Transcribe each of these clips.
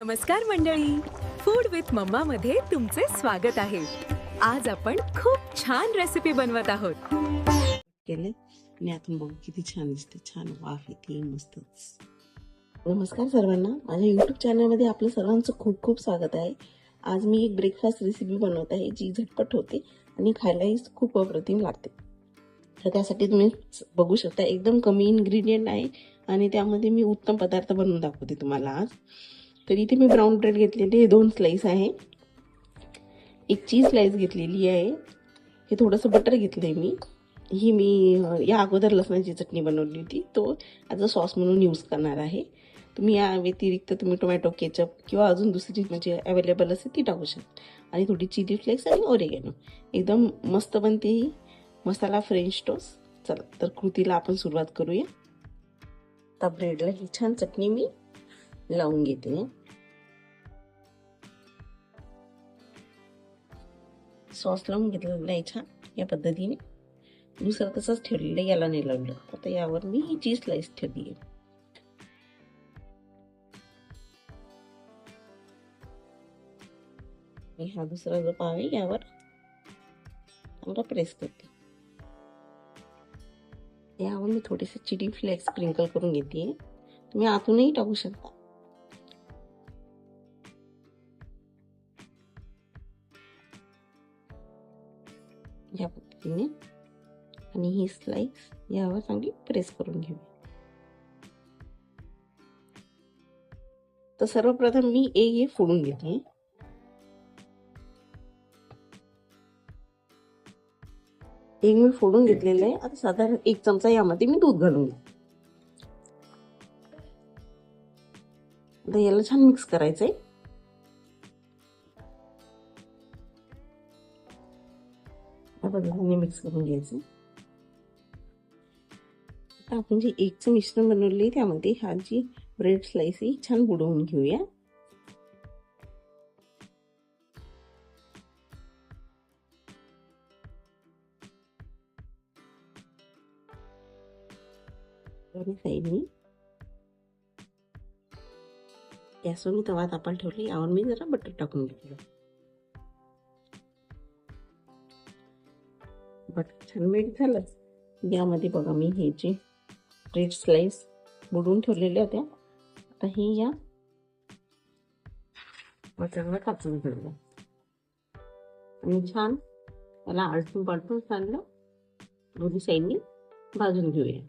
नमस्कार मंडळी, food with mamma मध्ये तुमचे स्वागत आहे. आज आपण खूप छान रेसिपी बनवत आहोत. केले आणि आतून बघू किती छान दिसते. छान वाफ येते मस्तच. नमस्कार सर्वांना, माझ्या यूट्यूब चॅनलमध्ये आपलं सर्वांचं खूप खूप स्वागत आहे. आज मी एक ब्रेकफास्ट रेसिपी बनवत आहे जी झटपट होते आणि खायलाही खूप अप्रतिम लागते. तर त्यासाठी तुम्ही बघू शकता एकदम कमी इन्ग्रेडियंट आहे आणि त्यामध्ये मी उत्तम पदार्थ बनवून दाखवते तुम्हाला आज. तर इथे मी ब्राऊन ब्रेड घेतलेले 2 स्लाइस आहे, एक चीज स्लाइस घेतलेली आहे, हे थोडंसं बटर घेतलंय मी या अगोदर लसणाची चटणी बनवली होती, तो ॲज अ सॉस म्हणून यूज करणार आहे. तुम्ही या व्यतिरिक्त तुम्ही टोमॅटो केचप किंवा अजून दुसरी म्हणजे अवेलेबल असेल ती टाकू शकता. आणि थोडी चिली फ्लेक्स आणि ओरेगॅनो. एकदम मस्त बनते ही मसाला फ्रेंच टोस्ट. चला तर कृतीला आपण सुरुवात करूया. आता ब्रेडला ही छान चटणी मी लावून घेते. सॉस लावून घेतलेला आहे छान या पद्धतीने. दुसरं तसंच ठेवलेलं, याला नाही लावलं. आता यावर मी ही चीज स्लाइस ठेवली आहे. हा दुसरा जो पाव आहे यावर चांगला प्रेस करते. यावर मी थोडेसे चिली फ्लेक्स स्प्रिंकल करून घेते. तुम्ही आतूनही टाकू शकता. या पद्धतीने आणि ही स्लाइस यावर चांगली प्रेस करून घेऊया. तर सर्वप्रथम मी हे फोडून घेते. एक मी फोडून घेतलेलं आहे. आता साधारण 1 चमचा यामध्ये मी दूध घालून घेते. आता याला छान मिक्स करायचंय. या पद्धतीने मिक्स करून घ्यायचं. आता आपण जे एगचं मिश्रण बनवले त्यामध्ये हा जी ब्रेड स्लाइस ही छान बुडवून घेऊया. दोन्ही साईडनी गॅसवर मी तवा तापायला ठेवली. यावर मी जरा बटर टाकून घेतलं. बटर छान मेल्ट झालं. यामध्ये बघा मी हे जे ब्रेड स्लाइस बुडवून ठेवलेल्या होत्या, आता हे या बटरवर टाकून घेऊया आणि छान त्याला आलटून पालटून चांगलं दोन्ही साईडनी भाजून घेऊया.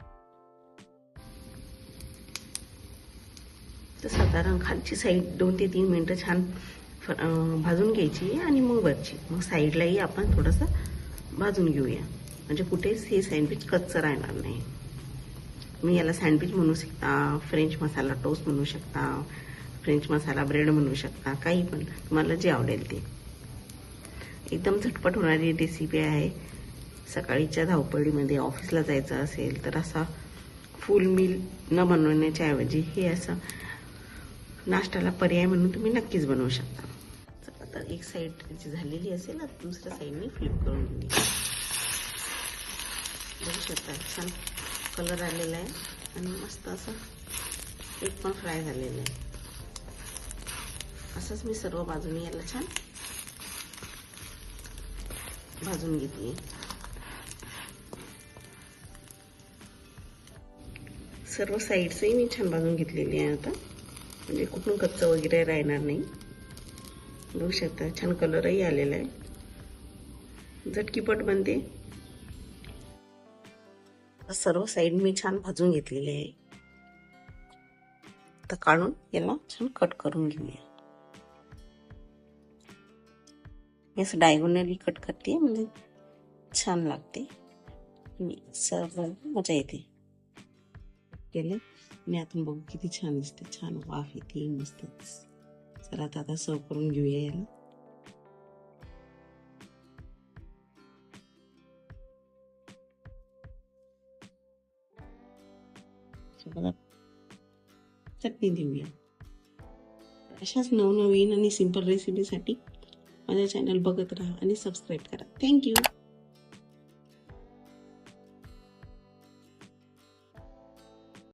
तर साधारण खालची साईड 2 ते 3 मिनिटं छान भाजून घ्यायची आणि मग वरची. मग साईडलाही आपण थोडंसं भाजून घेऊया म्हणजे कुठेच हे सँडविच कच्चं राहणार नाही. तुम्ही याला सँडविच म्हणू शकता, फ्रेंच मसाला टोस्ट म्हणू शकता, फ्रेंच मसाला ब्रेड म्हणू शकता, काही पण तुम्हाला जे आवडेल ते. एकदम झटपट होणारी रेसिपी आहे. सकाळीच्या धावपळीमध्ये ऑफिसला जायचं असेल तर असा फुल मील न बनवण्याच्या ऐवजी हे असं नाश्त्याला पर्याय म्हणून तुम्ही नक्कीच बनवू शकता. आता एक साईड जी झालेली असेल ना, दुसऱ्या साईडने फ्लिप करून घेऊ. बघू शकता छान कलर आलेला आहे आणि मस्त असं एक पण फ्राय झालेलं आहे. असंच मी सर्व बाजूने याला छान भाजून घेते. सर्व साईडचंही मी छान भाजून घेतलेली आहे आता, म्हणजे कुठून कच्चं वगैरे राहणार नाही. बघू शकता छान कलरही आलेला आहे. झटकीपट बनते. सर्व साईड मी छान भाजून घेतलेले आहे. आता काढून याला छान कट करून घेऊया. असं डायगोनली कट करते म्हणजे छान लागते आणि सर्व मजा येते. केले आणि आतून बघू किती छान दिसते. छान वाफ येते मस्तच. चला आता सर्व करून घेऊया याला. चटणी देऊया. अशाच नवनवीन आणि सिंपल रेसिपीसाठी माझ्या चॅनल बघत राहा आणि सबस्क्राईब करा. थँक्यू.